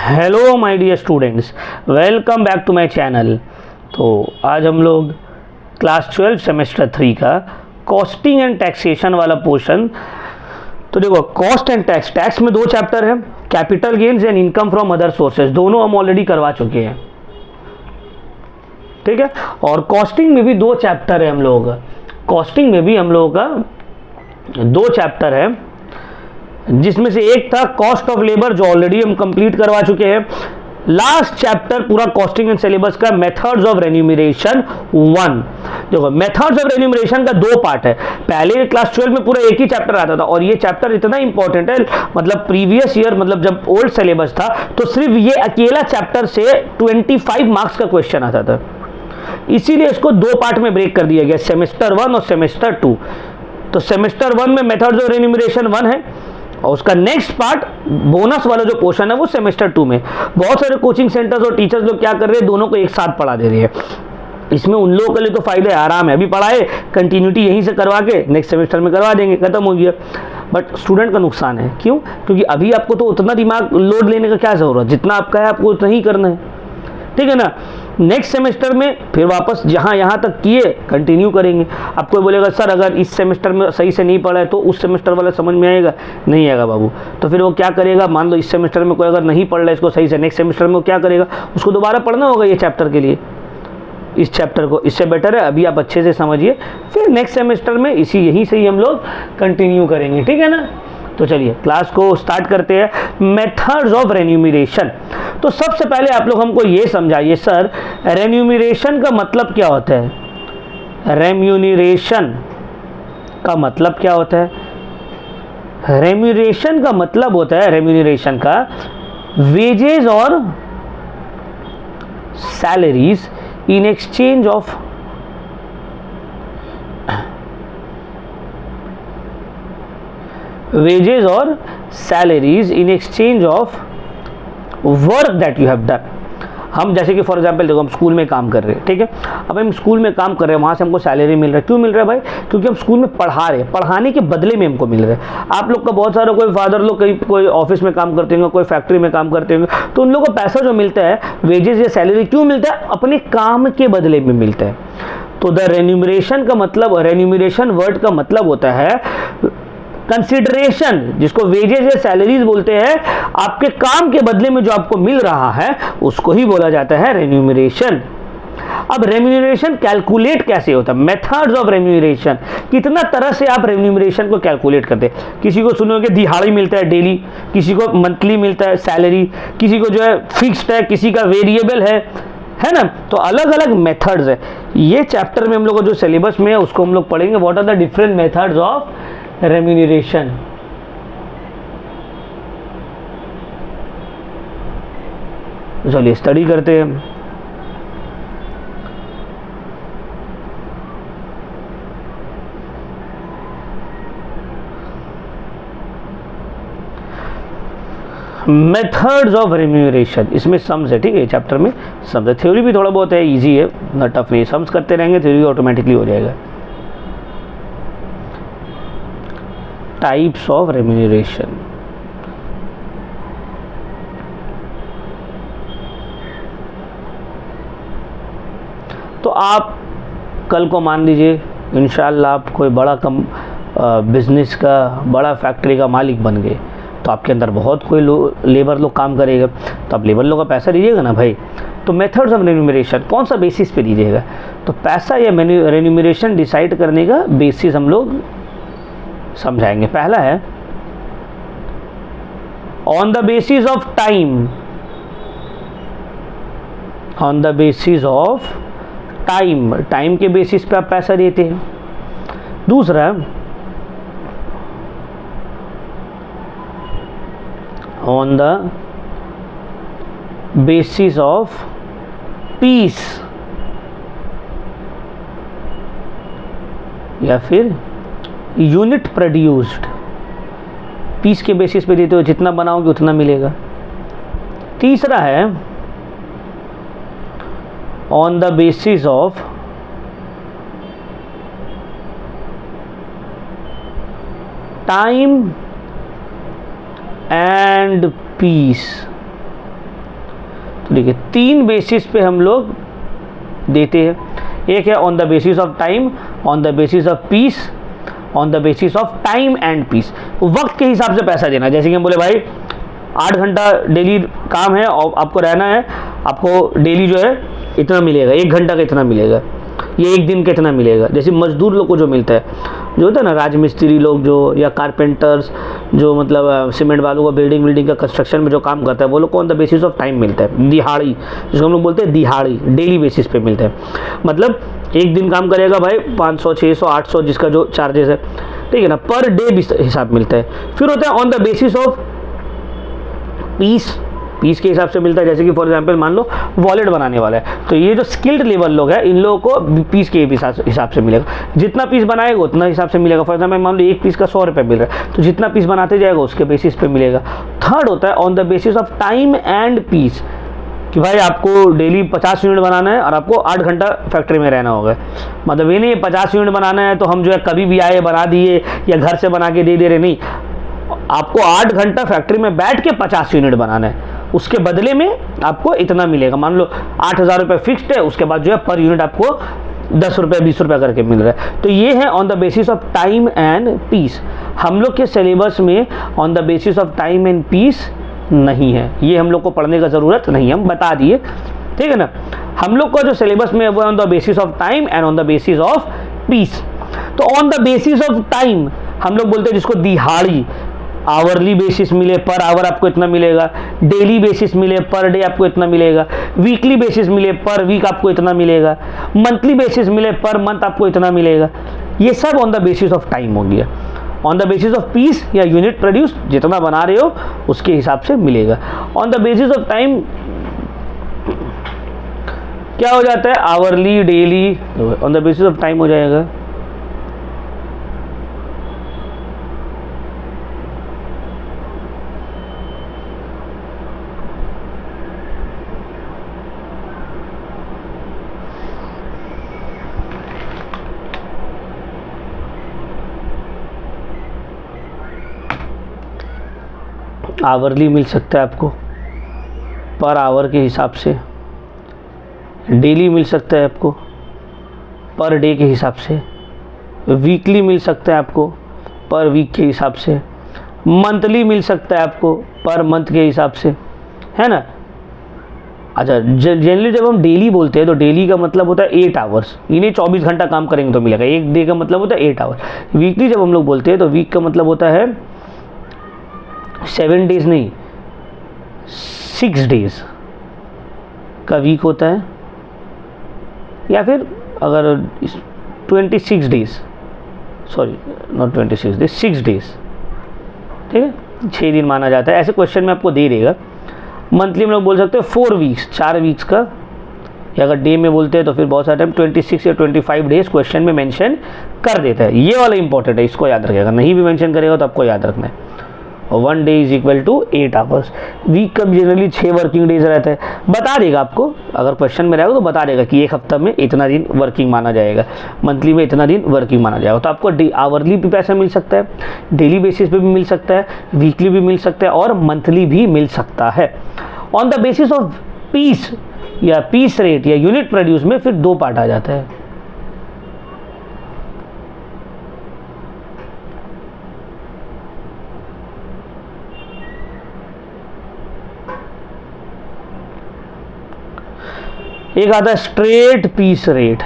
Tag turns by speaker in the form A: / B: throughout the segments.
A: Hello my dear students, welcome back to my channel. तो आज हम लोग क्लास 12 सेमेस्टर 3 का कॉस्टिंग एंड टैक्सेशन वाला पोर्शन। तो देखो, कॉस्ट एंड टैक्स, टैक्स में दो चैप्टर है, capital gains and income from other sources, दोनों हम ऑलरेडी करवा चुके हैं, ठीक है। और कॉस्टिंग में भी दो चैप्टर है हम लोगों का, कॉस्टिंग में भी हम लोगों का दो चैप्टर है, जिसमें से एक था कॉस्ट ऑफ लेबर जो ऑलरेडी हम कंप्लीट करवा चुके हैं। लास्ट चैप्टर पूरा कॉस्टिंग एंड सिलेबस का मेथड्स ऑफ रेन्यूमरेशन 1। देखो, मेथड्स ऑफ रेन्यूमरेशन का दो पार्ट है। पहले क्लास 12 में पूरा एक ही चैप्टर आता था, और ये चैप्टर इतना इंपॉर्टेंट है, मतलब प्रीवियस ईयर, मतलब जब ओल्ड सिलेबस था तो सिर्फ ये अकेला चैप्टर से 25 मार्क्स का क्वेश्चन आता था। इसीलिए इसको दो पार्ट में ब्रेक कर दिया गया, सेमेस्टर 1 और सेमेस्टर 2। तो सेमेस्टर 1 में मेथड्स ऑफ रेन्यूमरेशन 1 है, और उसका नेक्स्ट पार्ट बोनस वाला जो पोर्शन है वो सेमेस्टर 2 में। बहुत सारे कोचिंग सेंटर्स और टीचर्स लोग क्या कर रहे हैं, दोनों को एक साथ पढ़ा दे रहे हैं। इसमें उन लोगों के लिए तो फायदा है, आराम है, अभी पढ़ाए कंटिन्यूटी यहीं से करवा के नेक्स्ट सेमेस्टर में करवा देंगे, खत्म हो गया। बट स्टूडेंट का नुकसान है, क्यों? क्योंकि अभी आपको तो उतना दिमाग लोड लेने का क्या ज़रूरत, जितना आपका है आपको उतना ही करना है, ठीक है ना। नेक्स्ट सेमेस्टर में फिर वापस यहाँ तक किए कंटिन्यू करेंगे। अब कोई बोलेगा सर अगर इस सेमेस्टर में सही से नहीं पढ़ा है तो उस सेमेस्टर वाला समझ में आएगा? नहीं आएगा बाबू। तो फिर वो क्या करेगा, मान लो इस सेमेस्टर में कोई अगर नहीं पढ़ रहा है इसको सही से, नेक्स्ट सेमेस्टर में वो क्या करेगा, उसको दोबारा पढ़ना होगा ये चैप्टर के लिए, इस चैप्टर को। इससे बेटर है अभी आप अच्छे से समझिए, फिर नेक्स्ट सेमेस्टर में यहीं से ही हम लोग कंटिन्यू करेंगे, ठीक है ना। तो चलिए क्लास को स्टार्ट करते हैं। Methods of remuneration. तो सबसे पहले आप लोग हमको ये समझाइए सर, रेन्यूमरेशन का मतलब क्या होता है? रेम्यूनरेशन का मतलब क्या होता है? रेम्यूनरेशन का मतलब होता है, रेम्यूनरेशन का वेजेस और salaries in exchange of wages और salaries in exchange of work that you have done. हम जैसे कि फॉर एग्जांपल देखो, हम स्कूल में काम कर रहे हैं, ठीक है। अब हम स्कूल में काम कर रहे हैं, वहाँ से हमको सैलरी मिल रहा है। क्यों मिल रहा है भाई? क्योंकि हम स्कूल में पढ़ा रहे हैं, पढ़ाने के बदले में हमको मिल रहा है। आप लोग का बहुत सारा कोई फादर लोग कहीं कोई ऑफिस में काम करते होंगे, कोई फैक्ट्री में काम करते होंगे, तो उन लोगों को पैसा जो मिलता है, वेजेस या सैलरी, क्यों मिलता है? अपने काम के बदले में मिलता है। तो द रेन्यूमरेशन का मतलब, रेन्यूमरेशन वर्ड का मतलब होता है कंसिडरेशन, जिसको वेजेस या सैलरीज बोलते हैं, आपके काम के बदले में जो आपको मिल रहा है उसको ही बोला जाता है रेन्यूमरेशन। अब रेम्यूनरेशन कैलकुलेट कैसे होता है? मेथड्स ऑफ रेम्यूनरेशन, कितना तरह से आप रेम्यूनरेशन को कैलकुलेट करते हैं। किसी को सुनोगे दिहाड़ी मिलता है डेली, किसी को मंथली मिलता है सैलरी, किसी को जो है फिक्स्ड है, किसी का वेरिएबल है ना। तो अलग अलग मेथड्स है। ये चैप्टर में हम लोग को जो सिलेबस में है उसको हम लोग पढ़ेंगे, what are the different methods of remuneration. चलिए स्टडी करते हैं। मेथड्स ऑफ रेम्यूनरेशन, इसमें सम्स है, ठीक है। चैप्टर में सम्स है, थ्योरी भी थोड़ा बहुत है, इजी है, ना टफ नहीं। सम्स करते रहेंगे थ्योरी ऑटोमेटिकली हो जाएगा। Types of remuneration. तो आप कल को मान लीजिए इंशाल्लाह आप कोई बड़ा बिजनेस का, बड़ा फैक्ट्री का मालिक बन गए, तो आपके अंदर बहुत कोई लेबर लोग काम करेगा, तो आप लेबर लोग का पैसा दीजिएगा ना भाई। तो मेथड्स ऑफ रेन्यूमरेशन कौन सा बेसिस पे दीजिएगा? तो पैसा या रेन्यूमरेशन डिसाइड करने का बेसिस हम लोग समझाएंगे। पहला है on the basis of time, on the basis of time, time के बेसिस पे आप पैसा देते हैं। दूसरा on the basis of piece, या फिर यूनिट प्रोड्यूस्ड, पीस के बेसिस पे देते हो, जितना बनाओगे उतना मिलेगा। तीसरा है on the basis of time and piece, तो देखिए 3 बेसिस पे हम लोग देते हैं। एक है on the basis of time, on the basis of piece, on the basis of time and piece. वक्त के हिसाब से पैसा देना, जैसे कि हम बोले भाई 8 घंटा डेली काम है और आपको रहना है, आपको डेली जो है इतना मिलेगा, 1 घंटा का इतना मिलेगा, ये 1 दिन का इतना मिलेगा। जैसे मजदूर लोग को जो मिलता है, जो होता है ना राजमिस्त्री लोग जो, या कारपेंटर्स जो मतलब सीमेंट वालों का बिल्डिंग का कंस्ट्रक्शन में जो काम करता है, वो लोग को on the basis of time मिलता है, दिहाड़ी जिसको हम लोग बोलते हैं दिहाड़ी, डेली बेसिस पे मिलता है। मतलब 1 दिन काम करेगा भाई 500 600 800 जिसका जो चार्जेस है, ठीक है ना, पर डे हिसाब मिलता है। फिर होता है on the basis of piece के हिसाब से मिलता है। जैसे कि फॉर एग्जांपल मान लो वॉलेट बनाने वाला है, तो ये जो स्किल्ड लेबर लोग हैं इन लोगों को पीस के हिसाब से मिलेगा, जितना पीस बनाएगा उतना हिसाब से मिलेगा। फॉर एग्जांपल मान लो 1 पीस का 100 रुपये मिल रहा है, तो जितना पीस बनाते जाएगा उसके बेसिस पे मिलेगा। थर्ड होता है on the basis of time and piece, कि भाई आपको डेली 50 यूनिट बनाना है और आपको 8 घंटा फैक्ट्री में रहना होगा। मतलब ये नहीं 50 यूनिट बनाना है तो हम जो है कभी भी आए बना दिए या घर से बना के दे रहे, नहीं, आपको 8 घंटा फैक्ट्री में बैठ के 50 यूनिट बनाना है, उसके बदले में आपको इतना मिलेगा। मान लो 8,000 रुपये फिक्स्ड है, उसके बाद जो है पर यूनिट आपको 10 रुपये 20 रुपये करके मिल रहा है। तो ये है on the basis of time and piece. हम लोग के सिलेबस में on the basis of time and piece नहीं है, ये हम लोग को पढ़ने का ज़रूरत नहीं, हम बता दिए, ठीक है ना। हम लोग का जो सिलेबस में है वो on the basis of time and on the basis of piece. तो on the basis of time हम लोग बोलते हैं जिसको दिहाड़ी, आवरली बेसिस मिले पर आवर आपको इतना मिलेगा, डेली बेसिस मिले पर डे आपको इतना मिलेगा, वीकली बेसिस मिले पर वीक आपको इतना मिलेगा, मंथली बेसिस मिले पर मंथ आपको इतना मिलेगा। ये सब on the basis of time हो गया। On the basis of piece या यूनिट प्रोड्यूस जितना बना रहे हो उसके हिसाब से मिलेगा। On the basis of time क्या हो जाता है, hourly, daily, on the basis of time हो जाएगा। आवरली मिल सकता है आपको पर आवर के हिसाब से, डेली मिल सकता है आपको पर डे के हिसाब से, वीकली मिल सकता है आपको पर वीक के हिसाब से, मंथली मिल सकता है आपको पर मंथ के हिसाब से, है ना। अच्छा, जनरली जब हम डेली बोलते हैं तो डेली का मतलब होता है 8 आवर्स, इन्हें 24 घंटा काम करेंगे तो मिलेगा। एक डे का मतलब होता है 8 आवर। वीकली जब हम लोग बोलते हैं तो वीक का मतलब होता है 7 डेज नहीं 6 डेज का वीक होता है, या फिर अगर 26 days, sorry not 26 days, 6 days, ठीक है, 6 दिन माना जाता है। ऐसे क्वेश्चन में आपको दे देगा। मंथली हम लोग बोल सकते हैं 4 वीक्स, 4 वीक्स का, या अगर डे में बोलते हैं तो फिर बहुत सारा टाइम 26 या 25 डेज क्वेश्चन में मेंशन कर देता है। ये वाला इंपॉर्टेंट है, इसको याद रखिएगा, नहीं भी मेंशन करेगा तो आपको याद रखना है। और 1 day is equal to 8 hours. Week का जनरली 6 वर्किंग डेज रहता है, बता देगा आपको, अगर क्वेश्चन में रहेगा तो बता देगा कि एक हफ्ता में इतना दिन वर्किंग माना जाएगा, मंथली में इतना दिन वर्किंग माना जाएगा। तो आपको आवरली भी पैसा मिल सकता है, डेली बेसिस पे भी मिल सकता है, वीकली भी मिल सकता है और मंथली भी मिल सकता है। On the basis of piece या पीस रेट या यूनिट प्रोड्यूस में फिर 2 पार्ट आ जाता है। एक आता है straight piece rate,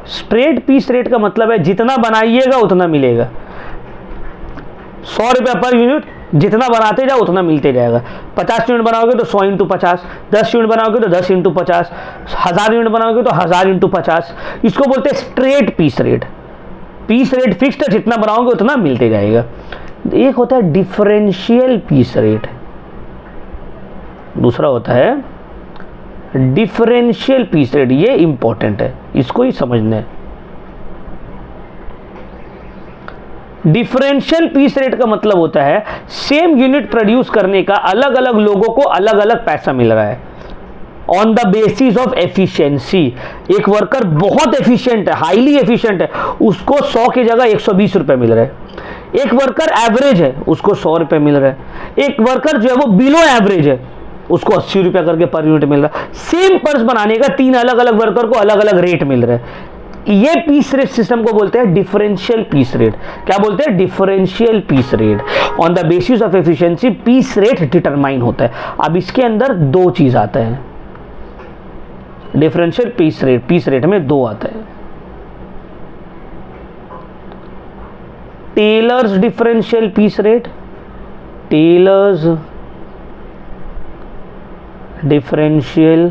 A: straight piece rate का मतलब है जितना बनाइएगा उतना मिलेगा। 100 रुपये पर यूनिट, जितना बनाते जाओ उतना मिलते जाएगा। 50 यूनिट बनाओगे तो 100 × 50, 10 यूनिट बनाओगे तो 10 × 50, 1000 यूनिट बनाओगे तो 1000 × 50। इसको बोलते हैं straight piece rate. Piece rate fixed है, जितना बनाओगे उतना मिलते जाएगा। एक होता है डिफरेंशियल पीस रेट, दूसरा होता है डिफरेंशियल पीस रेट। ये इंपॉर्टेंट है, इसको ही समझना है। डिफरेंशियल पीस रेट का मतलब होता है सेम यूनिट प्रोड्यूस करने का अलग अलग लोगों को अलग अलग पैसा मिल रहा है, on the basis of efficiency. एक वर्कर बहुत एफिशिएंट है, हाईली एफिशिएंट है, उसको 100 की जगह 120 रुपए मिल रहे हैं। एक वर्कर एवरेज है, उसको 100 रुपए मिल रहे हैं। एक वर्कर जो है वो बिलो एवरेज है, उसको 80 रुपया करके पर यूनिट मिल रहा है। सेम पर्स बनाने का 3 अलग अलग वर्कर को अलग अलग रेट मिल रहा है। ये पीस रेट सिस्टम को बोलते हैं डिफरेंशियल पीस रेट। क्या बोलते हैं? Differential piece rate. On the basis of efficiency piece rate determine होता है। अब इसके अंदर 2 चीज आता है, डिफरेंशियल पीस रेट में 2 आता है। Taylor's differential piece rate, Taylor's differential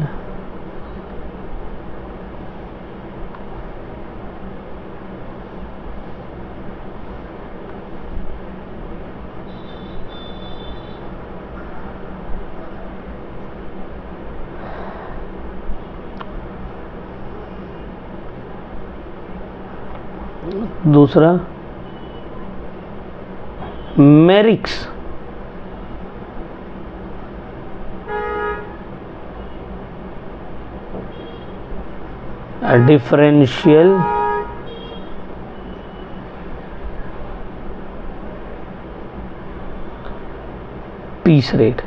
A: दूसरा Merrick's differential piece rate,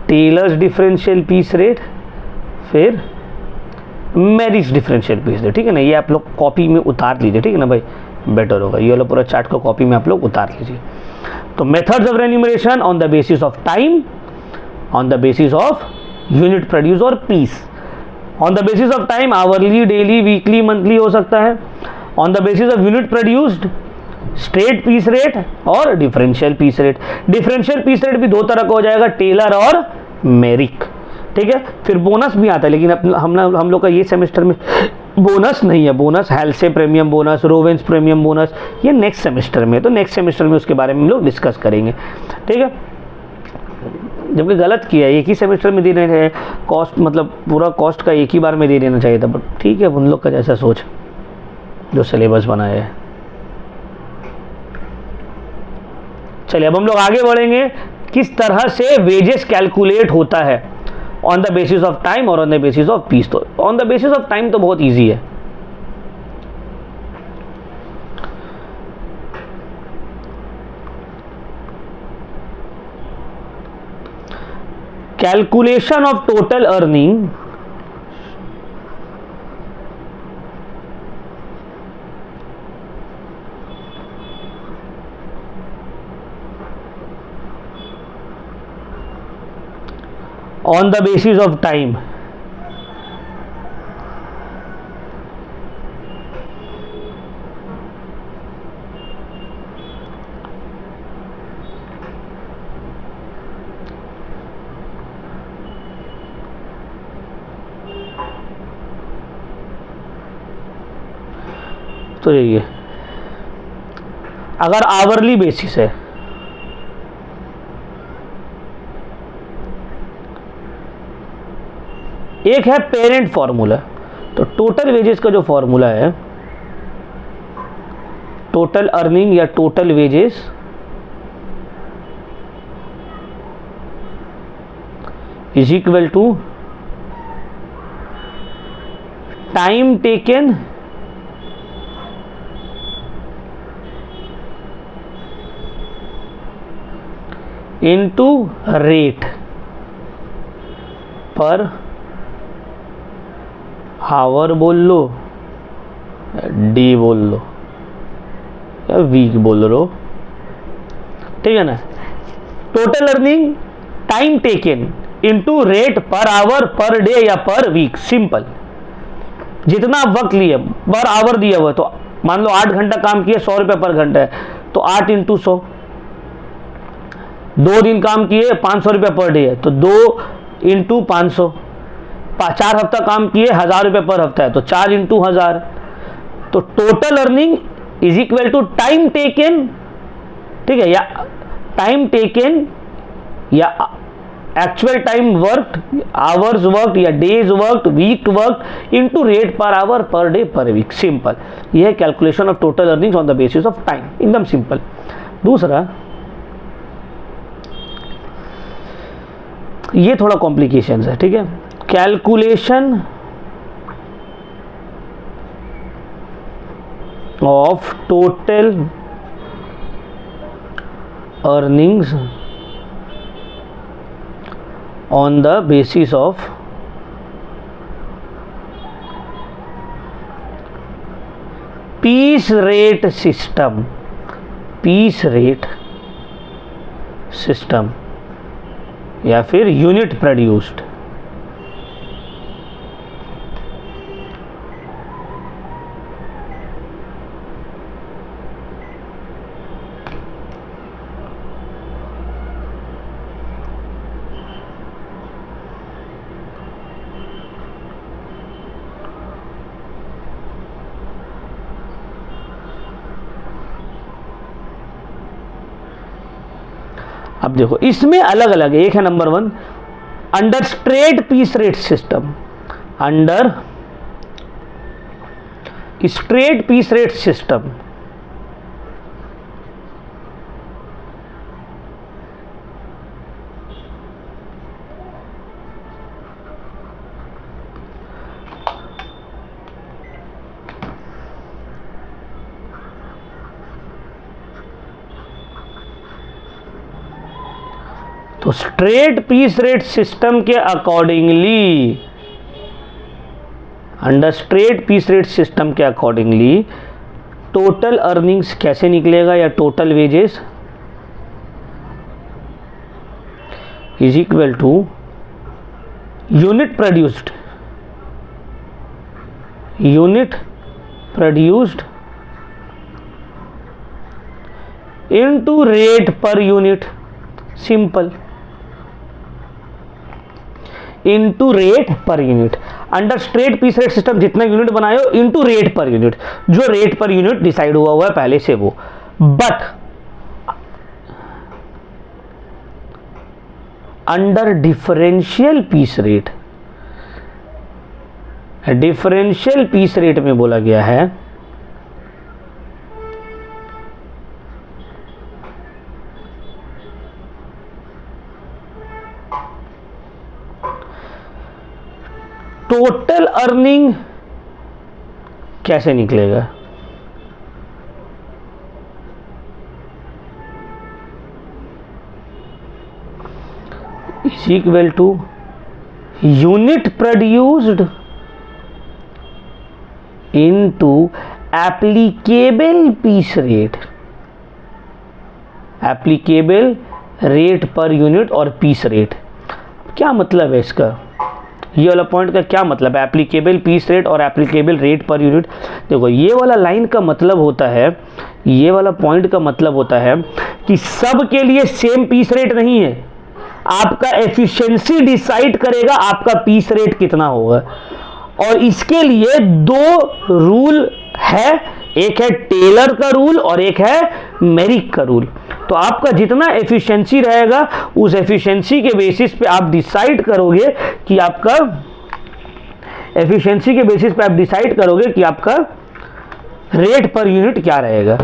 A: Taylor's differential piece rate, फिर मेरिक्स डिफरेंशियल पीस रेट। ठीक है ना, ये आप लोग कॉपी में उतार लीजिए, ठीक है ना भाई, बेटर होगा। ये वाला पूरा चार्ट को कॉपी में आप लोग उतार लीजिए। तो methods of remuneration on the basis of time, on the basis of unit produce और piece. On the basis of time hourly, daily, weekly, monthly हो सकता है। On the basis of unit produced straight piece rate और differential piece rate. Differential piece rate भी 2 तरह का हो जाएगा, टेलर और मेरिक। ठीक है, फिर बोनस भी आता है, लेकिन हम लोग का ये सेमेस्टर में बोनस नहीं है। Bonus Halsey premium bonus, Rowan's premium bonus, ये नेक्स्ट सेमेस्टर में। तो नेक्स्ट सेमेस्टर में उसके बारे में हम लोग डिस्कस करेंगे। ठीक है, जबकि गलत किया, एक ही सेमेस्टर में दे रहे हैं कॉस्ट, मतलब पूरा कॉस्ट का एक ही बार में दे देना चाहिए था। बट ठीक है, उन लोग का जैसा सोच जो सिलेबस बनाया है। चलिए अब हम लोग आगे बढ़ेंगे, किस तरह से वेजेस कैलकुलेट होता है on the basis of time और on the basis of piece. तो on the basis of time तो बहुत इजी है। Calculation of total earning on the basis of time। तो ये अगर आवरली बेसिस है, एक है पेरेंट फॉर्मूला। तो टोटल वेजेस का जो फॉर्मूला है, टोटल अर्निंग या total wages is equal to time taken into rate per hour बोल लो, डे बोल लो या वीक बोल लो। ठीक है ना, total earning time taken into rate per hour, per day या पर वीक। सिंपल, जितना वक्त लिए पर आवर दिया हुआ, तो मान लो 8 घंटा काम किए, 100 रुपये पर घंटा है, तो 8 इंटू 100। 2 दिन काम किए, 500 रुपये पर डे है, तो 2 इंटू 500। 4 हफ्ता काम किए, 1000 रुपये पर हफ्ता है, तो 4 इंटू 1000। तो total earning is equal to time taken, ठीक है, या टाइम टेकन या actual time worked, hours worked या days worked, week worked into rate per hour, per day, per week. Simple, यह है calculation of total earnings on the basis of time, एकदम simple. दूसरा, ये थोड़ा कॉम्प्लिकेशंस है, ठीक है। Calculation of total earnings on the basis of piece rate system, piece rate system या फिर यूनिट प्रोड्यूस्ड। अब देखो इसमें अलग अलग है। एक है number 1 under straight piece rate system, under straight piece rate system तो स्ट्रेट पीस रेट सिस्टम के accordingly, under straight piece rate system के अकॉर्डिंगली टोटल अर्निंग्स कैसे निकलेगा, या total wages is equal to unit produced, unit produced into rate per unit, simple, into rate per unit. Under straight piece rate system जितना unit बनाए हो into rate per unit, जो rate per unit decide हुआ है पहले से वो। But under differential piece rate, differential piece rate में बोला गया है टोटल अर्निंग कैसे निकलेगा, is equal to unit produced into applicable piece rate, applicable rate per unit और पीस रेट। क्या मतलब है इसका, ये वाला पॉइंट का क्या मतलब है, एप्लीकेबल पीस रेट और एप्लीकेबल रेट पर यूनिट। देखो ये वाला लाइन का मतलब होता है, ये वाला पॉइंट का मतलब होता है कि सब के लिए सेम पीस रेट नहीं है, आपका एफिशिएंसी डिसाइड करेगा आपका पीस रेट कितना होगा। और इसके लिए 2 रूल है, एक है टेलर का रूल और एक है मेरिक का रूल। तो आपका जितना एफिशिएंसी रहेगा उस एफिशिएंसी के बेसिस पे आप डिसाइड करोगे कि आपका एफिशिएंसी के बेसिस पे आप डिसाइड करोगे कि आपका रेट पर यूनिट क्या रहेगा।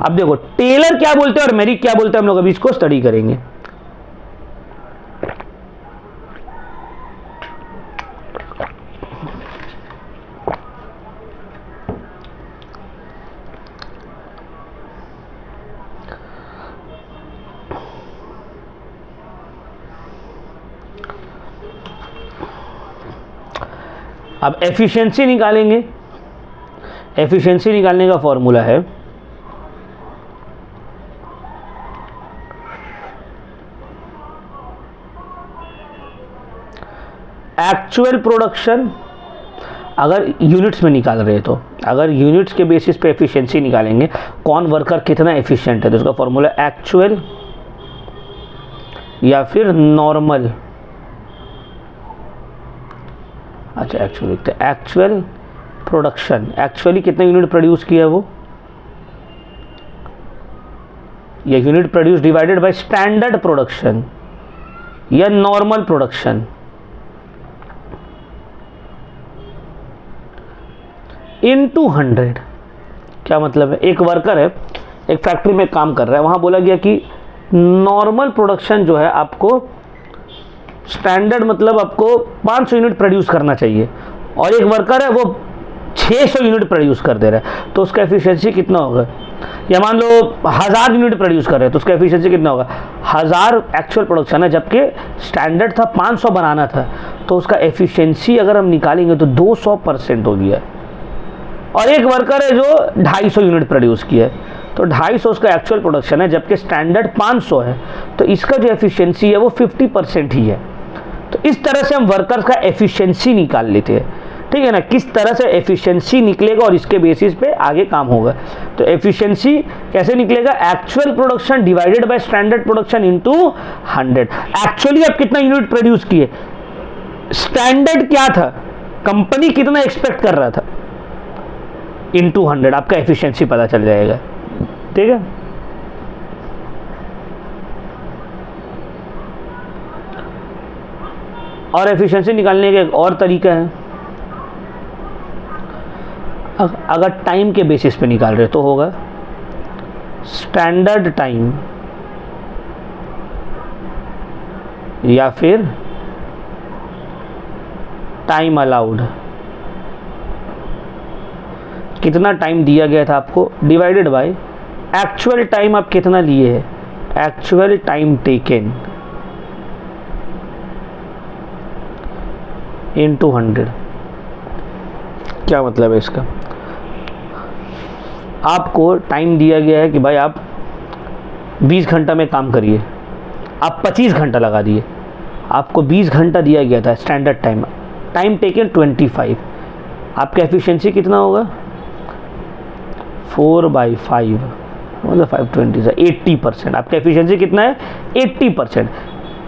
A: अब देखो टेलर क्या बोलते हैं और मेरिक क्या बोलते हैं, हम लोग अभी इसको स्टडी करेंगे। अब एफिशिएंसी निकालेंगे, एफिशिएंसी निकालने का फॉर्मूला है एक्चुअल प्रोडक्शन, अगर यूनिट्स में निकाल रहे हैं तो अगर यूनिट्स के बेसिस पे एफिशिएंसी निकालेंगे कौन वर्कर कितना एफिशिएंट है, तो उसका फॉर्मूला एक्चुअल या फिर नॉर्मल। अच्छा एक्चुअल लिखते हैं, एक्चुअल प्रोडक्शन, एक्चुअली कितना यूनिट प्रोड्यूस किया वो, या unit produce divided by standard production या नॉर्मल प्रोडक्शन इनटू 100। क्या मतलब है, एक वर्कर है एक फैक्ट्री में काम कर रहा है, वहां बोला गया कि नॉर्मल प्रोडक्शन जो है आपको स्टैंडर्ड मतलब आपको 500 यूनिट प्रोड्यूस करना चाहिए और एक वर्कर है वो 600 यूनिट प्रोड्यूस कर दे रहा है, तो उसका एफिशिएंसी कितना होगा? या मान लो 1000 यूनिट प्रोड्यूस कर रहे हैं तो उसका एफिशिएंसी कितना होगा? 1000 एक्चुअल प्रोडक्शन है, जबकि स्टैंडर्ड था 500 बनाना था, तो उसका एफिशिएंसी अगर हम निकालेंगे तो 200% हो गया। और एक वर्कर है जो 250 यूनिट प्रोड्यूस किया है, तो 250 उसका एक्चुअल प्रोडक्शन है, जबकि स्टैंडर्ड 500 है, तो इसका जो एफिशिएंसी है वो 50% ही है। तो इस तरह से हम वर्कर्स का एफिशिएंसी निकाल लेते हैं, ठीक है ना, किस तरह से एफिशिएंसी निकलेगा और इसके बेसिस पे आगे काम होगा। तो एफिशिएंसी कैसे निकलेगा? Actual production divided by standard production into 100। Actually आप कितना यूनिट प्रोड्यूस किए, स्टैंडर्ड क्या था, कंपनी कितना एक्सपेक्ट कर रहा था, इनटू 100 आपका एफिशिएंसी पता चल जाएगा, ठीक है। और एफिशिएंसी निकालने का एक और तरीका है, अगर टाइम के बेसिस पे निकाल रहे तो होगा स्टैंडर्ड टाइम या फिर टाइम अलाउड, कितना टाइम दिया गया था आपको, डिवाइडेड बाय एक्चुअल टाइम आप कितना लिए हैं, एक्चुअल टाइम टेकन इनटू 100। क्या मतलब है इसका? आपको टाइम दिया गया है कि भाई आप 20 घंटा में काम करिए, आप 25 घंटा लगा दिए, आपको 20 घंटा दिया गया था स्टैंडर्ड टाइम, टाइम टेकन 25, आपका एफिशिएंसी कितना होगा? 4/5 मतलब 520 से 80%। आपका एफिशिएंसी कितना है? 80%।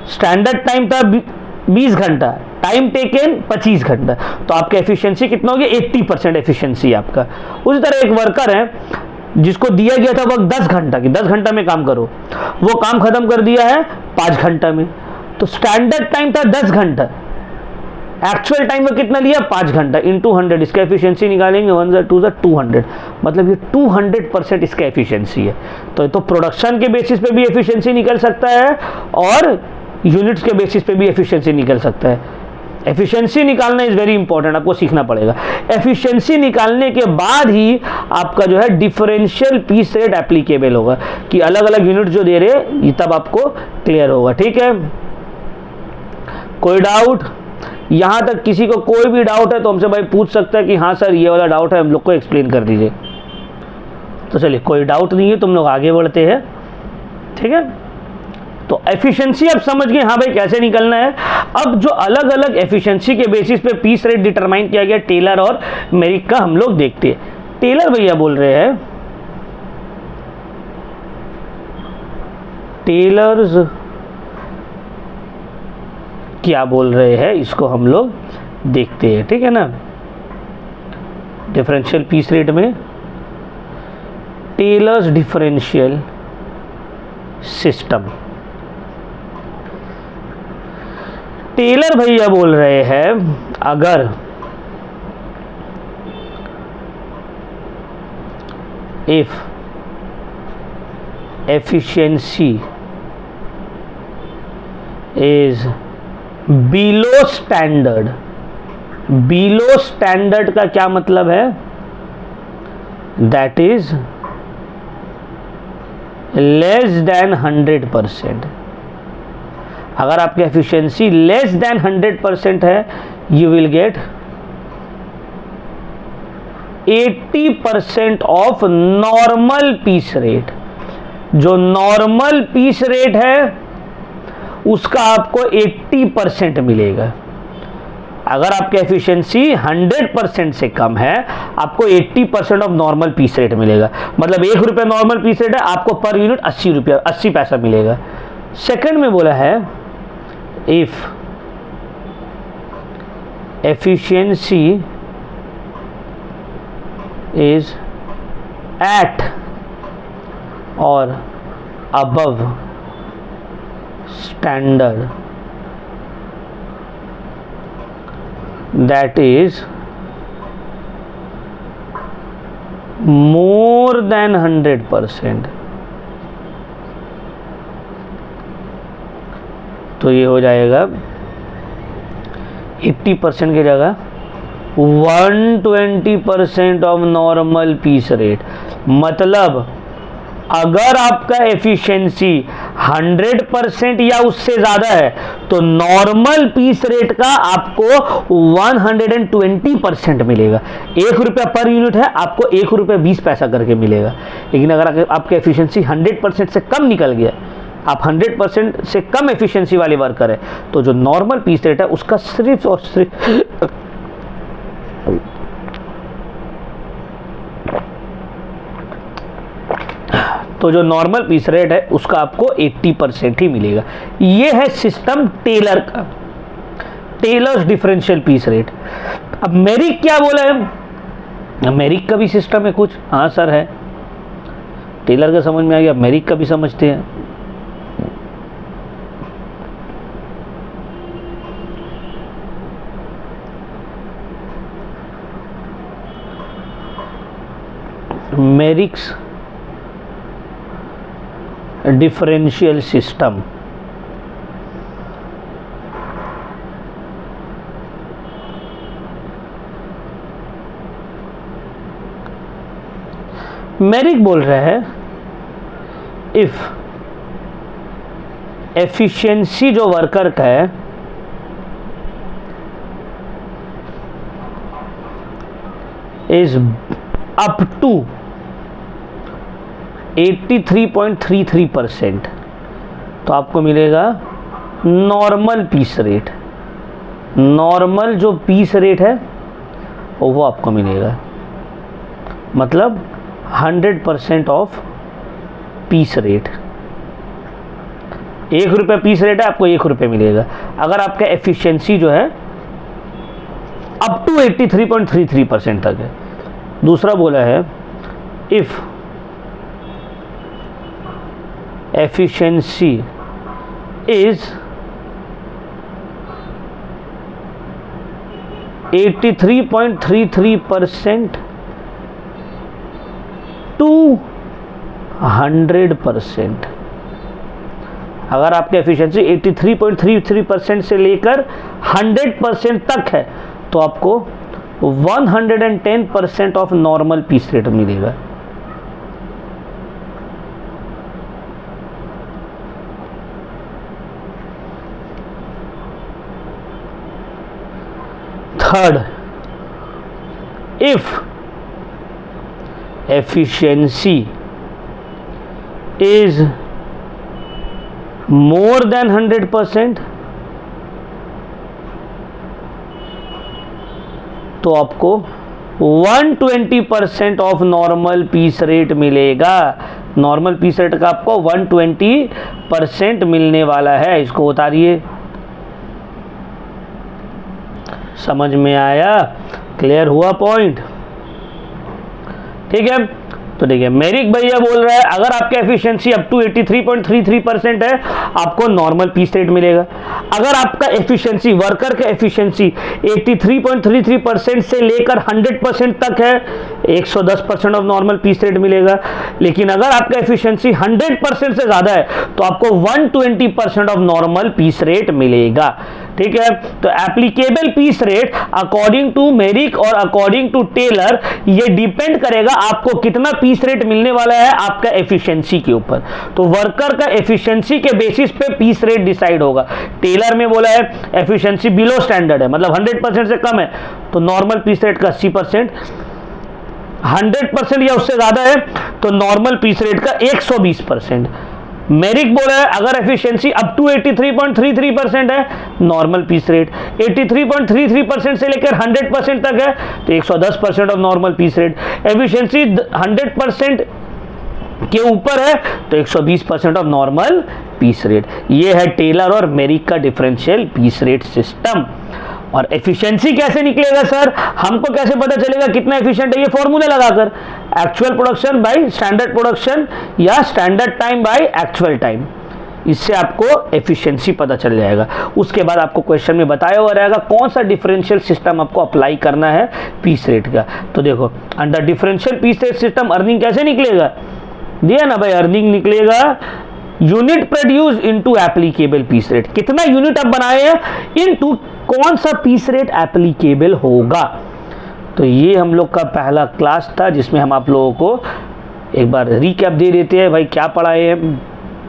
A: स्टैंडर्ड टाइम था 20 घंटा, टाइम टेकन 25 घंटा, तो आपका एफिशिएंसी कितना हो गया? 80% एफिशिएंसी आपका। उसी तरह एक वर्कर है जिसको दिया गया था वक्त 10 घंटा की, 10 घंटा में काम करो, वो काम खत्म कर दिया है 5 घंटा में, तो स्टैंडर्ड टाइम था 10 घंटा, एक्चुअल टाइम में कितना लिया? 5 घंटा इनटू 100, इसका एफिशिएंसी निकालेंगे 1 2 200, मतलब ये 200% इसका एफिशिएंसी है। तो प्रोडक्शन के बेसिस पे भी एफिशिएंसी निकल सकता है और यूनिट्स के बेसिस पे भी एफिशिएंसी निकल सकता है। एफिशिएंसी निकालना इज वेरी इंपॉर्टेंट, आपको सीखना पड़ेगा। एफिशिएंसी निकालने के बाद ही आपका जो है डिफरेंशियल पीस रेट एप्लीकेबल होगा, कि अलग अलग यूनिट जो दे रहे हैं तब आपको क्लियर होगा, ठीक है। कोई डाउट? यहां तक किसी को कोई भी डाउट है तो हमसे भाई पूछ सकता है कि हाँ सर ये वाला डाउट है, हम लोग को एक्सप्लेन कर दीजिए। तो चलिए कोई डाउट नहीं है, तुम लोग आगे बढ़ते हैं, ठीक है। तो एफिशिएंसी अब समझ गए हाँ भाई कैसे निकलना है। अब जो अलग अलग एफिशिएंसी के बेसिस पे पीस रेट डिटरमाइन किया गया टेलर और मेरिक का, हम लोग देखते हैं। टेलर भैया बोल रहे हैं, टेलर्स क्या बोल रहे हैं इसको हम लोग देखते हैं, ठीक है ना। डिफरेंशियल पीस रेट में टेलर्स डिफरेंशियल सिस्टम, टेलर भैया बोल रहे हैं अगर if efficiency is below standard, below standard का क्या मतलब है? That is less than 100%। अगर आपकी एफिशिएंसी लेस देन 100% है, you will get 80% of normal piece rate. जो नॉर्मल पीस रेट है उसका आपको 80% मिलेगा। अगर आपकी एफिशिएंसी 100% से कम है, आपको 80% ऑफ नॉर्मल पीस रेट मिलेगा। मतलब 1 रुपया नॉर्मल पीस रेट है, आपको पर यूनिट 80 रुपया 80 पैसा मिलेगा। सेकंड में बोला है इफ एफिशिएंसी इज एट और above standard, that is more than 100%, तो ये हो जाएगा 80% की जगह 120% ऑफ नॉर्मल पीस रेट। मतलब अगर आपका एफिशिएंसी 100% या उससे ज़्यादा है तो नॉर्मल पीस रेट का आपको 120% मिलेगा। 1 रुपया पर यूनिट है, आपको 1 रुपया 20 पैसा करके मिलेगा। लेकिन अगर आपका एफिशिएंसी 100% से कम निकल गया, आप 100% से कम एफिशिएंसी वाले वर्कर है, तो जो नॉर्मल पीस रेट है उसका सिर्फ और सिर्फ तो जो नॉर्मल पीस रेट है उसका आपको 80% ही मिलेगा। ये है सिस्टम टेलर का, टेलर्स डिफरेंशियल पीस रेट। अब मेरिक क्या बोला है? मेरिक का भी सिस्टम है कुछ, हाँ सर है। टेलर का समझ में आ गया, मेरिक का भी समझते हैं। मेरिक्स डिफरेंशियल सिस्टम। मेरिक बोल रहा है इफ एफिशिएंसी जो वर्कर का है इज अप टू 83.33%, तो आपको मिलेगा नॉर्मल पीस रेट। नॉर्मल जो पीस रेट है वो आपको मिलेगा, मतलब 100% ऑफ पीस रेट। 1 रुपया पीस रेट है, आपको 1 रुपये मिलेगा। अगर आपका एफिशिएंसी जो है अप टू 83.33% तक है। दूसरा बोला है इफ efficiency is 83.33% to 100%। अगर आपकी एफिशिएंसी 83.33% से लेकर 100% तक है तो आपको 110% ऑफ नॉर्मल पीस रेट मिलेगा। Third, if efficiency is more than 100%, तो आपको 120% ऑफ नॉर्मल पीस रेट मिलेगा। नॉर्मल पीस रेट का आपको 120% मिलने वाला है। इसको उतारिए। समझ में आया? क्लियर हुआ पॉइंट? ठीक है। तो देखिए मेरिक भैया बोल रहा है अगर आपका एफिशिएंसी अप टू 83.33% है आपको नॉर्मल पीस रेट मिलेगा। अगर आपका एफिशिएंसी, वर्कर का एफिशिएंसी 83.33% से लेकर 100% तक है 110% ऑफ नॉर्मल पीस रेट मिलेगा। लेकिन अगर आपका एफिशिएंसी 100% से ज़्यादा है तो आपको 120% ऑफ नॉर्मल पीस रेट मिलेगा। ठीक है। तो applicable piece rate according to Merrick और अकॉर्डिंग टू टेलर ये डिपेंड करेगा आपको कितना पीस रेट मिलने वाला है आपका एफिशिएंसी के ऊपर। तो वर्कर का एफिशिएंसी के बेसिस पे पीस रेट डिसाइड होगा। टेलर में बोला है एफिशिएंसी बिलो स्टैंडर्ड है, मतलब 100% से कम है तो नॉर्मल पीस रेट का 80%, 100% या उससे ज्यादा है तो नॉर्मल पीस रेट का 120%। मेरिक बोला है अगर एफिशिएंसी अप टू 83.33% है नॉर्मल पीस रेट, 83.33% से लेकर 100% तक है तो 110% of normal piece rate. Efficiency 100% के ऊपर है तो 120% ऑफ नॉर्मल पीस रेट। ये है टेलर और मेरिक का डिफरेंशियल पीस रेट सिस्टम। और एफिशिएंसी कैसे निकलेगा सर, हमको कैसे पता चलेगा कितना एफिशिएंट है? ये फॉर्मूला लगाकर actual production by standard production या standard time by actual time, इससे आपको एफिशिएंसी पता चल जाएगा। उसके बाद आपको क्वेश्चन में बताया हुआ रहेगा कौन सा डिफरेंशियल सिस्टम आपको अप्लाई करना है पीस रेट का। तो देखो under differential piece rate system earning कैसे निकलेगा, दिया ना भाई, अर्निंग निकलेगा unit produce into applicable piece rate. कितना यूनिट आप बनाए हैं इनटू कौन सा पीस रेट एप्लीकेबल होगा। तो ये हम लोग का पहला क्लास था जिसमें हम आप लोगों को एक बार रिकैप दे देते हैं भाई क्या पढ़ाए हैं।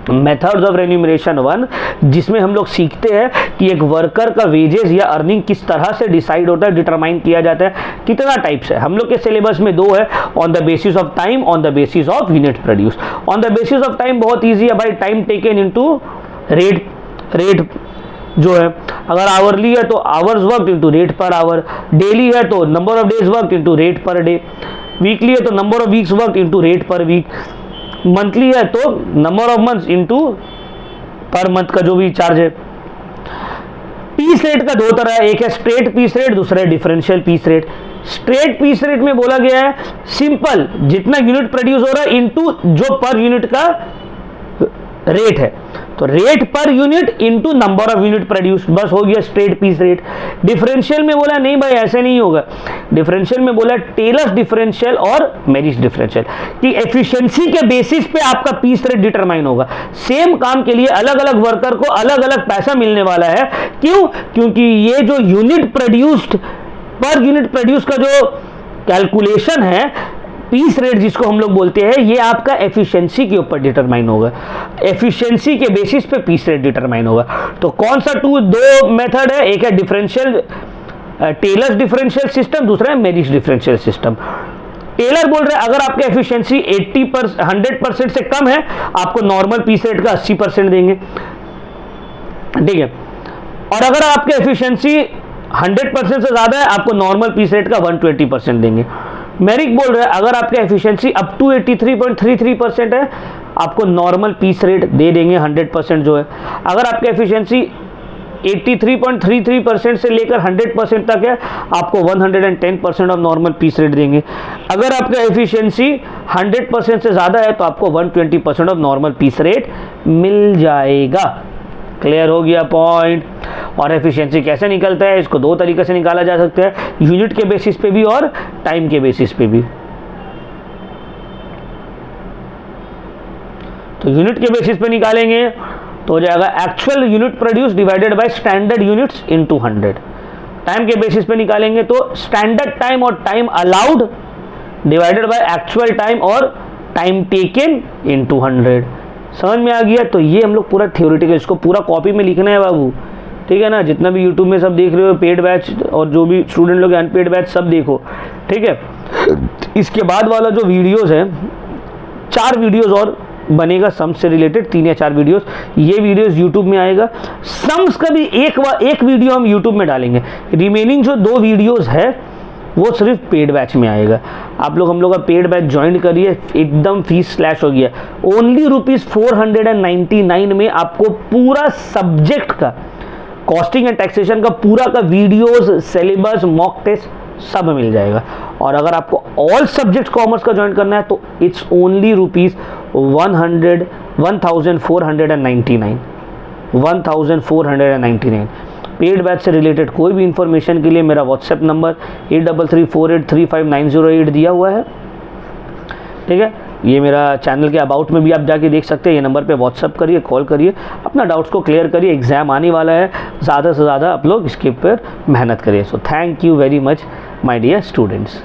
A: मेथड्स ऑफ रेन्यूमरेशन 1, जिसमें हम लोग सीखते हैं कि एक वर्कर का वेजेस या अर्निंग किस तरह से डिसाइड होता है, डिटरमाइन किया जाता है, कितना टाइप्स है। हम लोग के सिलेबस में 2 है, on the basis of time, on the basis of unit produce. On the basis of time बहुत ईजी है भाई, टाइम टेकन इनटू रेट जो है, अगर आवरली है तो hours work into rate per hour, daily है तो number of days work into rate per day, weekly है तो number of weeks work into rate per week, monthly है तो number of months into per month का जो भी charge है। पीस रेट का 2 तरह है, एक है स्ट्रेट पीस रेट, दूसरा है differential piece rate. Straight piece rate में बोला गया है सिंपल जितना यूनिट प्रोड्यूस हो रहा है इनटू जो पर यूनिट का रेट है, तो rate per unit into number of unit produce, बस हो गया स्ट्रेट पीस रेट। डिफरेंशियल में बोला नहीं भाई ऐसे नहीं होगा, डिफरेंशियल में बोला टेलर्स डिफरेंशियल और मेरिट डिफरेंशियल कि एफिशिएंसी के बेसिस पे आपका पीस रेट डिटरमाइन होगा। सेम काम के लिए अलग अलग वर्कर को अलग अलग पैसा मिलने वाला है। क्यों? क्योंकि ये जो unit produced per unit produce का जो कैलकुलेशन है पीस रेट जिसको हम लोग बोलते हैं, ये आपका एफिशिएंसी के ऊपर डिटरमाइन होगा, एफिशिएंसी के बेसिस पे पीस रेट डिटरमाइन होगा। तो कौन सा 2 मेथड है, एक है डिफरेंशियल टेलर्स डिफरेंशियल सिस्टम, दूसरा है मेरिट डिफरेंशियल सिस्टम। टेलर बोल रहे हैं अगर आपका एफिशिएंसी 100% से कम है आपको नॉर्मल पीस रेट का 80% देंगे, ठीक है, और अगर आपके एफिशिएंसी 100% से ज्यादा है आपको नॉर्मल पीस रेट का 120% देंगे। मेरिक बोल रहे हैं अगर आपका एफिशिएंसी अप टू 83.33% है आपको नॉर्मल पीस रेट दे देंगे 100% जो है। अगर आपका एफिशिएंसी 83.33% से लेकर 100% तक है आपको 110% ऑफ नॉर्मल पीस रेट देंगे। अगर आपका एफिशिएंसी 100% से ज़्यादा है तो आपको 120% ऑफ नॉर्मल पीस रेट मिल जाएगा। क्लियर हो गया पॉइंट। और एफिशिएंसी कैसे निकलता है, इसको 2 तरीके से निकाला जा सकता है, यूनिट के बेसिस पे भी और टाइम के बेसिस पे भी। तो यूनिट के बेसिस पे निकालेंगे तो हो जाएगा actual unit produce divided by standard units into 100। Time के बेसिस पे निकालेंगे तो स्टैंडर्ड टाइम और time allowed divided by actual time और टाइम टेकन इनटू 100। समझ में आ गया। तो ये हम लोग पूरा थ्योरेटिकल, इसको पूरा कॉपी में लिखना है बाबू, ठीक है ना। जितना भी यूट्यूब में सब देख रहे हो पेड बैच और जो भी स्टूडेंट लोग अनपेड बैच सब देखो, ठीक है। इसके बाद वाला जो वीडियोस है 4 वीडियोस और बनेगा सम्स से रिलेटेड, 3 या 4 वीडियोस। ये वीडियोस यूट्यूब में आएगा, सम्स का भी एक वीडियो हम यूट्यूब में डालेंगे। रिमेनिंग जो 2 वीडियोस है वो सिर्फ पेड बैच में आएगा। आप लोग हम लोग का पेड बैच ज्वाइन करिए, एकदम फीस स्लैश हो गया। ओनली ₹499 में आपको पूरा सब्जेक्ट का कॉस्टिंग एंड टैक्सेशन का पूरा का वीडियोस, सिलेबस, मॉक टेस्ट सब मिल जाएगा। और अगर आपको ऑल सब्जेक्ट कॉमर्स का ज्वाइन करना है तो इट्स ओनली ₹1499। पेड बैच से रिलेटेड कोई भी इंफॉर्मेशन के लिए मेरा व्हाट्सएप नंबर 8334835908 दिया हुआ है, ठीक है। ये मेरा चैनल के अबाउट में भी आप जाके देख सकते हैं। ये नंबर पे व्हाट्सएप करिए, कॉल करिए, अपना डाउट्स को क्लियर करिए। एग्ज़ाम आने वाला है, ज़्यादा से ज़्यादा आप लोग इसके ऊपर मेहनत करिए। So thank you very much my dear students.